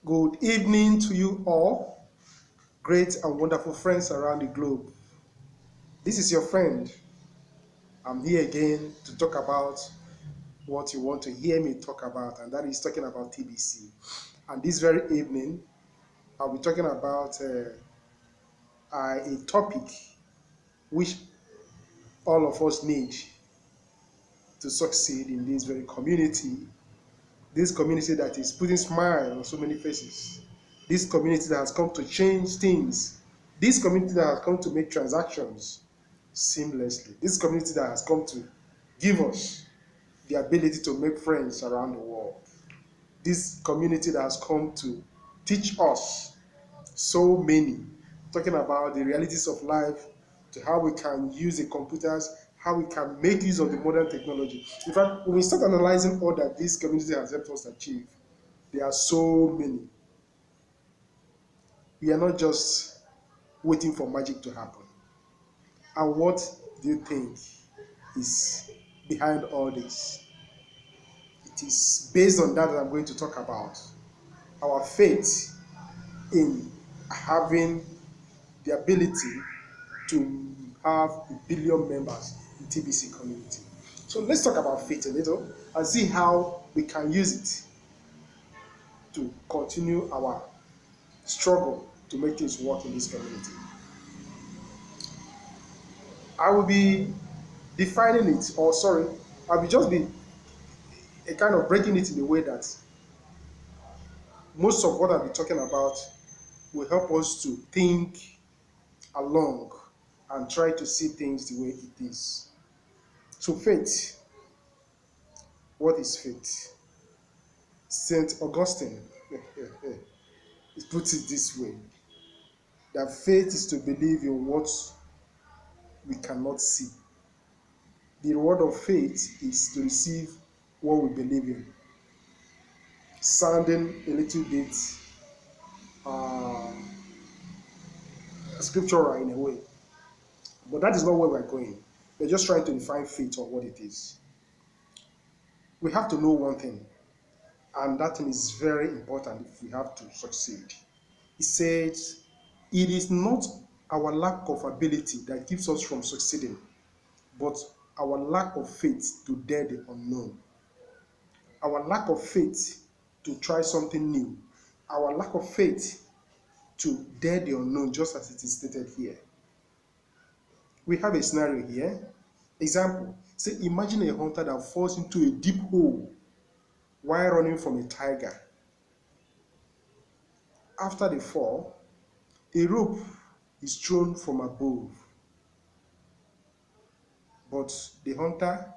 Good evening to you all, great and wonderful friends around the globe. This is your friend. I'm here again to talk about what you want to hear me talk about, and that is talking about TBC. And this very evening, I'll be talking about a topic which all of us need to succeed in this very community. This community that is putting smile on so many faces. This community that has come to change things. This community that has come to make transactions seamlessly. This community that has come to give us the ability to make friends around the world. This community that has come to teach us so many, talking about the realities of life, to how we can use the computers, how we can make use of the modern technology. In fact, when we start analyzing all that this community has helped us achieve, there are so many. We are not just waiting for magic to happen. And what do you think is behind all this? It is based on that I'm going to talk about. Our faith in having the ability to have a billion members in TBC community. So let's talk about faith a little and see how we can use it to continue our struggle to make things work in this community. I will be defining it, or sorry, I will just be a kind of breaking it in a way that most of what I'll be talking about will help us to think along and try to see things the way it is. So, faith. What is faith? St. Augustine he puts it this way, that faith is to believe in what we cannot see. The reward of faith is to receive what we believe in. Sounding a little bit uh, scriptural in a way, but that is not where we're going. We're just trying to define faith or what it is. We have to know one thing, and that thing is very important if we have to succeed. He says, it is not our lack of ability that keeps us from succeeding, but our lack of faith to dare the unknown. Our lack of faith to try something new. Our lack of faith to dare the unknown, just as it is stated here. We have a scenario here. Example, say imagine a hunter that falls into a deep hole while running from a tiger. After the fall, a rope is thrown from above, but the hunter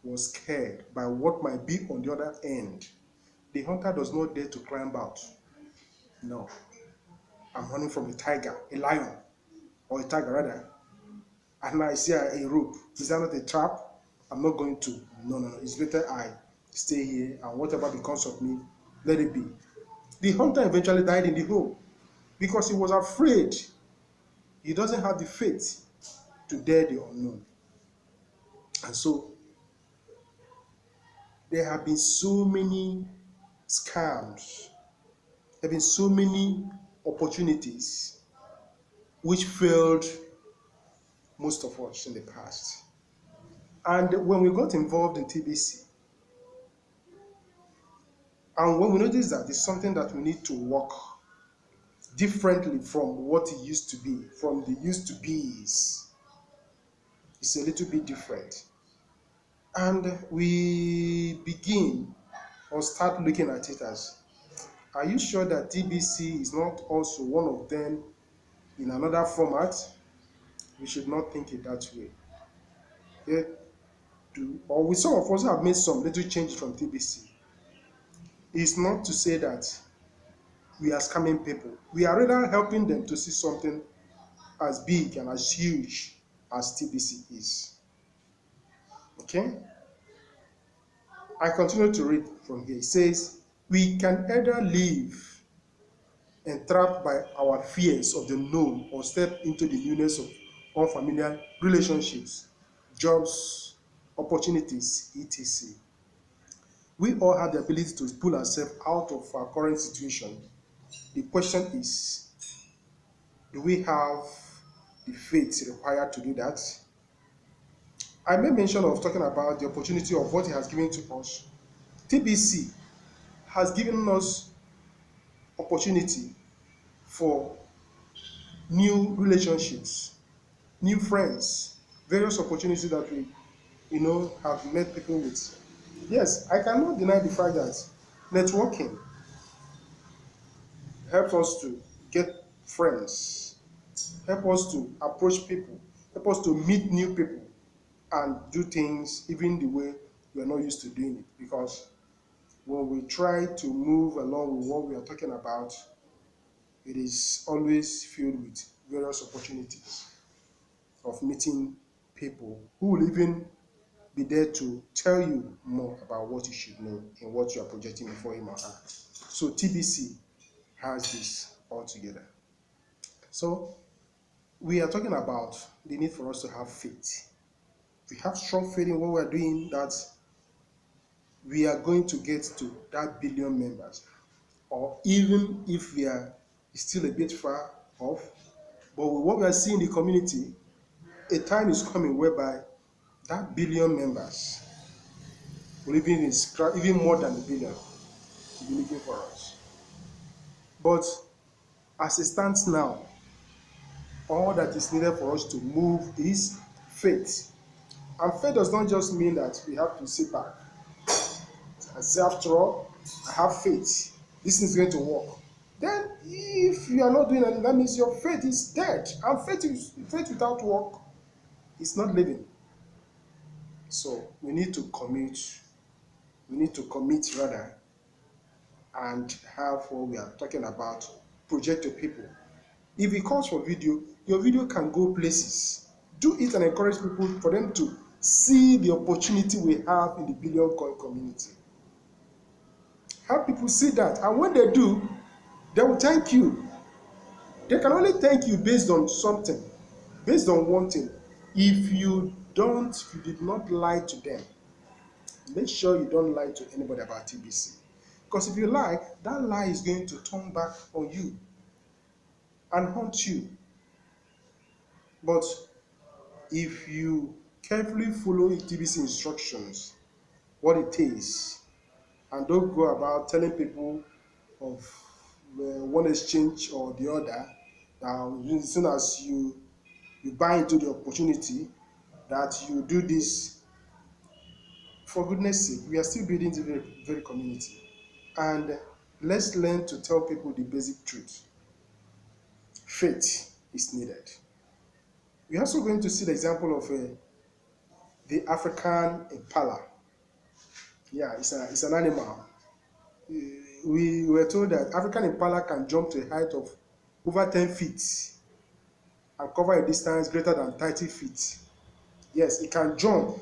was scared by what might be on the other end. The hunter does not dare to climb out. No, I'm running from a tiger, a lion, or a tiger rather, and I see a rope. Is that not a trap? I'm not going to. No. It's better I stay here, and whatever becomes of me, let it be. The hunter eventually died in the hole because he was afraid. He doesn't have the faith to dare the unknown. And so there have been so many scams, there have been so many opportunities which failed most of us in the past. And when we got involved in TBC, and when we noticed that it's something that we need to work differently from what it used to be, from the used to be's, it's a little bit different. And we begin or start looking at it as, are you sure that TBC is not also one of them in another format? We should not think it that way. Yeah, or we some of us have made some little changes from TBC. It's not to say that we are scamming people. We are rather helping them to see something as big and as huge as TBC is. Okay? I continue to read from here. It says, we can either live entrapped by our fears of the known or step into the newness of unfamiliar relationships, jobs, opportunities, etc. We all have the ability to pull ourselves out of our current situation The question is, do we have the faith required to do that? I made mention of talking about the opportunity of what it has given to us. TBC has given us opportunity for new relationships, new friends, various opportunities that we, have met people with. Yes, I cannot deny the fact that networking helps us to get friends, help us to approach people, help us to meet new people and do things even the way we are not used to doing it. Because when we try to move along with what we are talking about, it is always filled with various opportunities of meeting people who will even be there to tell you more about what you should know and what you are projecting before him or her. So TBC has this all together. So we are talking about the need for us to have faith. We have strong faith in what we are doing, that we are going to get to that billion members, or even if we are still a bit far off. But with what we are seeing in the community, a time is coming whereby that billion members will even more than a billion will be looking for us. But as it stands now, all that is needed for us to move is faith. And faith does not just mean that we have to sit back and say, after all, I have faith, this is going to work. Then, if you are not doing anything, that means your faith is dead. And faith without work is not living. So we need to commit. We need to commit rather, and have what we are talking about project to people. If it calls for video, your video can go places. Do it and encourage people for them to see the opportunity we have in the billion coin community. Have people see that, and when they do, they will thank you. They can only thank you based on something, based on one thing. If you did not lie to them, make sure you don't lie to anybody about TBC. Because if you lie, that lie is going to turn back on you and haunt you. But if you carefully follow TBC instructions, what it is, and don't go about telling people of one exchange or the other, as soon as you buy into the opportunity, that you do this, for goodness sake, we are still building the very community. And let's learn to tell people the basic truth. Faith is needed. We're also going to see the example of the African impala. Yeah, it's an animal. We were told that African impala can jump to a height of over 10 feet and cover a distance greater than 30 feet. Yes, it can jump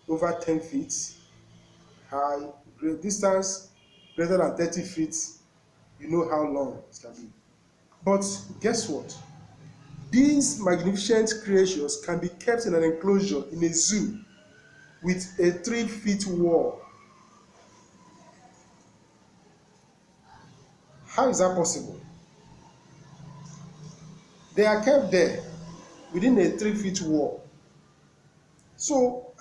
over 10 feet high, distance greater than 30 feet. You know how long it can be. But guess what? These magnificent creatures can be kept in an enclosure in a zoo with a 3-foot wall. How is that possible? They are kept there within a 3-foot wall. So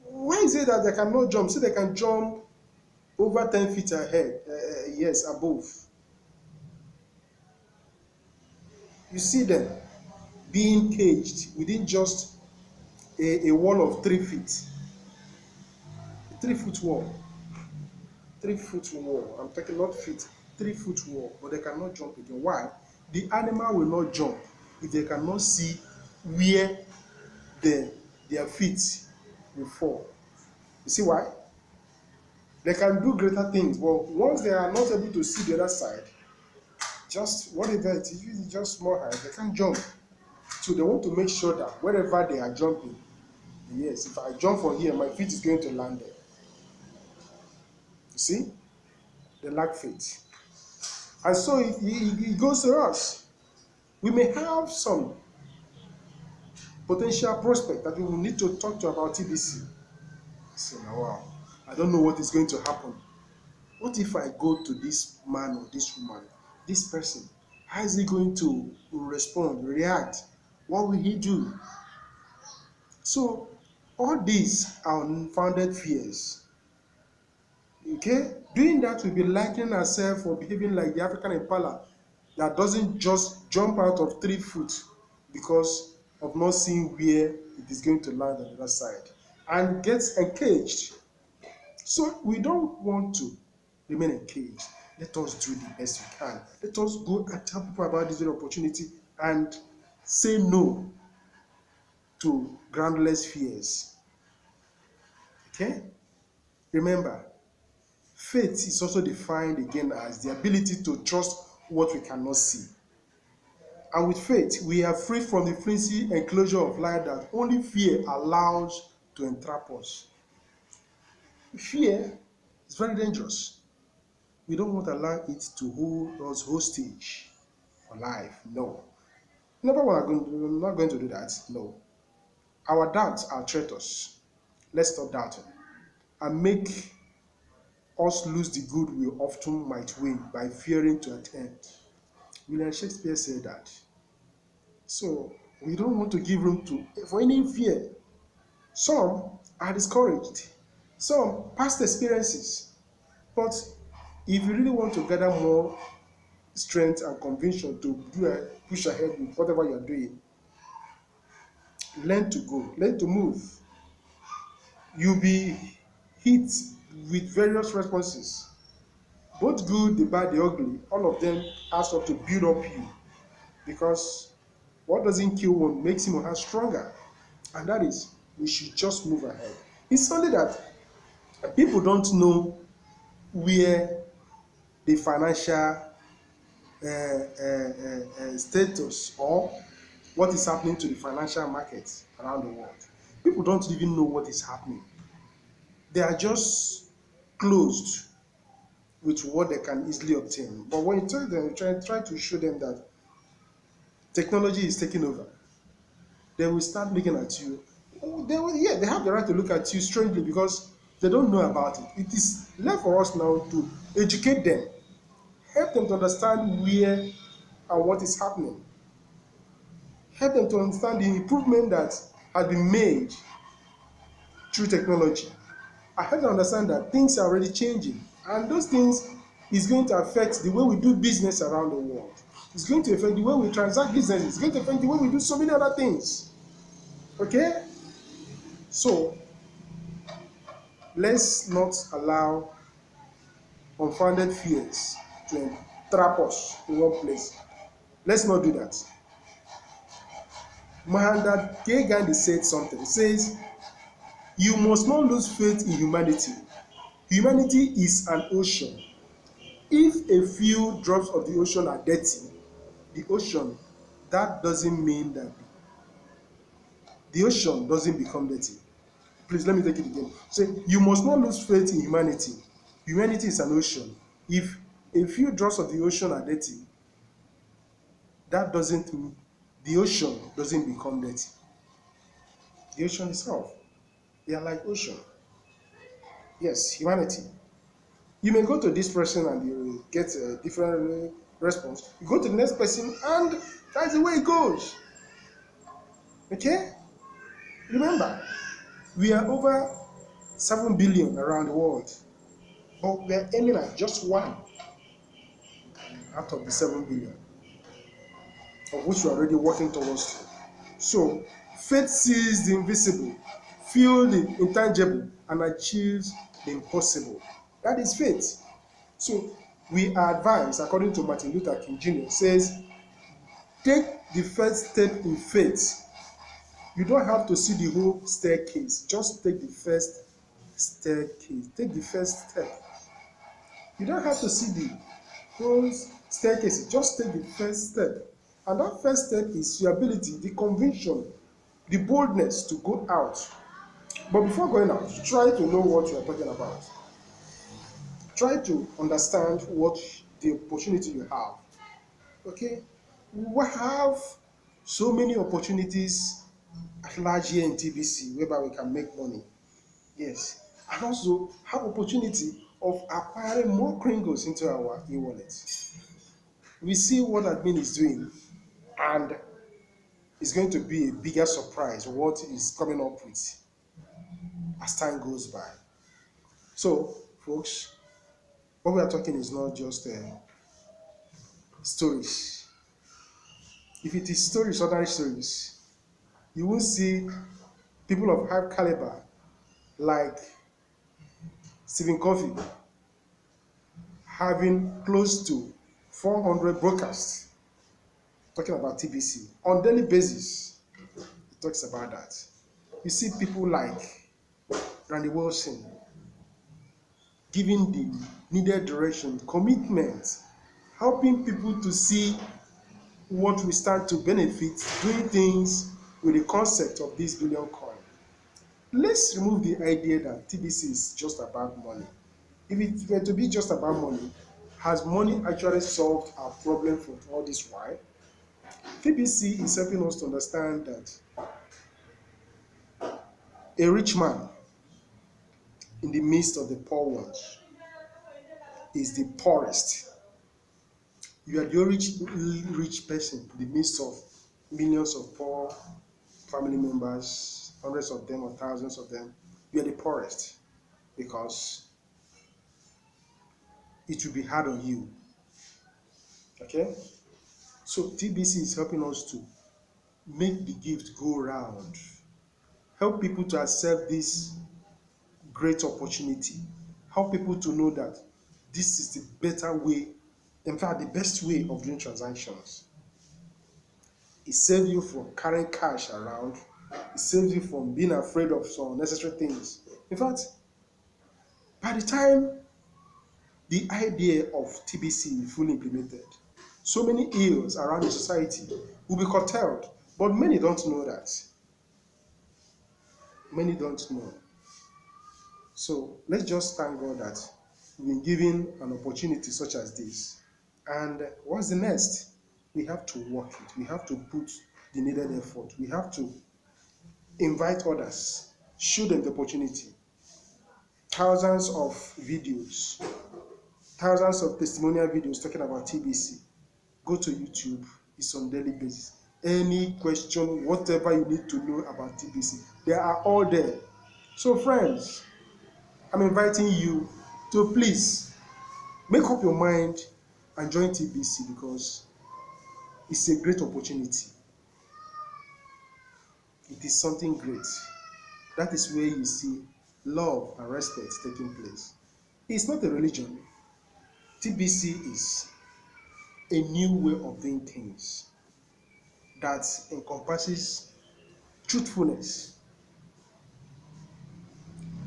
why is it that they cannot jump? So they can jump over 10 feet ahead, yes, above. You see them being caged within just a wall of 3 feet. A 3-foot wall. 3-foot wall. I'm talking not feet, 3-foot wall. But they cannot jump again. Why? The animal will not jump if they cannot see where their feet will fall. You see why? They can do greater things, but once they are not able to see the other side, just whatever it is, just small height, they can't jump. So they want to make sure that wherever they are jumping, yes, if I jump from here, my feet is going to land there. You see? They lack faith. And so it goes to us. We may have some potential prospect that we will need to talk to about TBC. So now, wow, I don't know what is going to happen. What if I go to this man or this woman this person? How is he going to respond, react? What will he do? So all these are unfounded fears. Okay? Doing that will be likening ourselves or behaving like the African impala that doesn't just jump out of 3 foot because of not seeing where it is going to land on the other side and gets engaged. So we don't want to remain engaged. Let us do the best we can. Let us go and tell people about this very opportunity and say no to groundless fears. Okay? Remember, faith is also defined again as the ability to trust what we cannot see. And with faith, we are free from the flimsy enclosure of life that only fear allows to entrap us. Fear is very dangerous. We don't want to allow it to hold us hostage for life. No. Never we're not going to do that. No. Our doubts are traitors. Let's stop doubting and make us lose the good we often might win by fearing to attend. William Shakespeare said that. So we don't want to give room to for any fear. Some are discouraged. Some past experiences. But if you really want to gather more strength and conviction to push ahead with whatever you are doing, learn to go, learn to move. You'll be hit with various responses, both good, the bad, the ugly. All of them adds up to build up you, because what doesn't kill one makes him or her stronger, and that is we should just move ahead. It's only that people don't know where the financial status or what is happening to the financial markets around the world. People don't even know what is happening. They are just closed with what they can easily obtain. But when you tell them, try to show them that technology is taking over, they will start looking at you. They have the right to look at you strangely because they don't know about it. It is left for us now to educate them, help them to understand where and what is happening, help them to understand the improvement that has been made through technology. I help them understand that things are already changing, and those things is going to affect the way we do business around the world. It's going to affect the way we transact business. It's going to affect the way we do so many other things. Okay? So let's not allow unfounded fears to entrap us in one place. Let's not do that. Mahatma Gandhi said something. He says, "You must not lose faith in humanity. Humanity is an ocean. If a few drops of the ocean are dirty, the ocean, that doesn't mean that the ocean doesn't become dirty." Please let me take it again. Say, you must not lose faith in humanity. Humanity is an ocean. If a few drops of the ocean are dirty, that doesn't mean the ocean doesn't become dirty. The ocean itself, they are like ocean. Yes, humanity. You may go to this person and you get a different response. You go to the next person and that's the way it goes. Okay? Remember, we are over 7 billion around the world, but we are aiming at just one out of the 7 billion, of which we are already working towards. So, faith sees the invisible, feels the intangible, and achieves the impossible. That is faith. So, we are advised, according to Martin Luther King Jr., says, take the first step in faith. You don't have to see the whole staircase. Just take the first staircase. Take the first step. You don't have to see the whole staircase. Just take the first step. And that first step is your ability, the conviction, the boldness to go out. But before going out, try to know what you are talking about. Try to understand what the opportunity you have. Okay? We have so many opportunities at large here in TBC whereby we can make money. Yes. And also have opportunity of acquiring more kringles into our e-wallet. We see what admin is doing, and it's going to be a bigger surprise what is coming up with as time goes by. So, folks, what we are talking is not just stories. If it is stories, ordinary stories, you will see people of high caliber like Stephen Covey having close to 400 broadcasts talking about TBC on daily basis. He talks about that. You see people like Randy Wilson giving the needed direction, commitment, helping people to see what we stand to benefit, doing things with the concept of this billion coin. Let's remove the idea that TBC is just about money. If it were to be just about money, has money actually solved our problem for all this while? TBC is helping us to understand that a rich man in the midst of the poor ones is the poorest. You are the rich person in the midst of millions of poor family members, hundreds of them or thousands of them. You are the poorest because it will be hard on you. Okay? So TBC is helping us to make the gift go round, help people to accept this great opportunity, help people to know that this is the better way, in fact, the best way of doing transactions. It saves you from carrying cash around, it saves you from being afraid of some unnecessary things. In fact, by the time the idea of TBC is fully implemented, so many ills around the society will be curtailed, but many don't know that. Many don't know. So let's just thank God that we've been given an opportunity such as this. And what's the next? We have to work it. We have to put the needed effort. We have to invite others, show them the opportunity. Thousands of videos, thousands of testimonial videos talking about TBC. Go to YouTube, it's on daily basis. Any question, whatever you need to know about TBC, they are all there. So friends, I'm inviting you to please make up your mind and join TBC because it's a great opportunity. It is something great. That is where you see love and respect taking place. It's not a religion. TBC is a new way of doing things that encompasses truthfulness,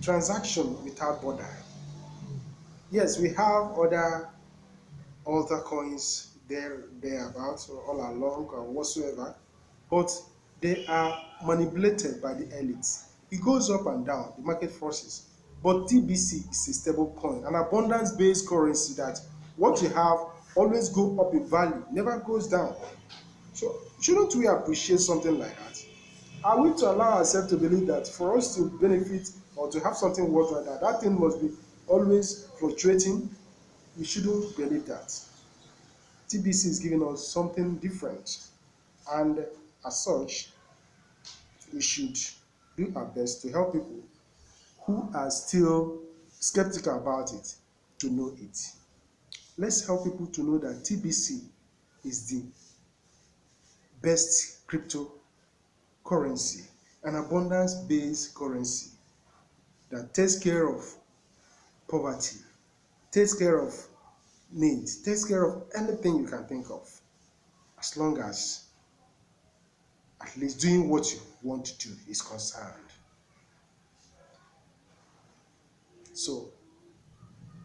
transaction without border. Yes, we have other altar coins thereabouts or all along or whatsoever, but they are manipulated by the elites. It goes up and down, the market forces. But TBC is a stable coin, an abundance-based currency that what you have always go up in value, never goes down. So shouldn't we appreciate something like that? Are we to allow ourselves to believe that for us to benefit or to have something worth like that, that thing must be always fluctuating? We shouldn't believe that. TBC is giving us something different, and as such, we should do our best to help people who are still skeptical about it to know it. Let's help people to know that TBC is the best cryptocurrency, an abundance-based currency that takes care of poverty, takes care of needs, takes care of anything you can think of, as long as at least doing what you want to do is concerned. So,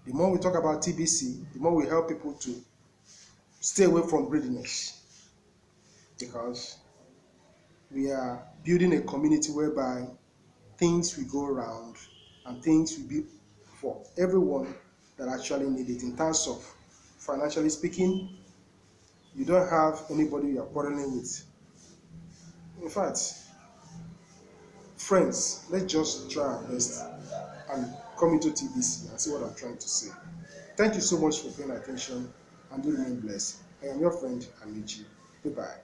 the more we talk about TBC, the more we help people to stay away from greediness, because we are building a community whereby things will go around and things will be for everyone that actually need it. In terms of financially speaking, you don't have anybody you are quarreling with. In fact, friends, let's just try our best and come into TBC and see what I'm trying to say. Thank you so much for paying attention, and do remain blessed. I am your friend, Amici. Goodbye.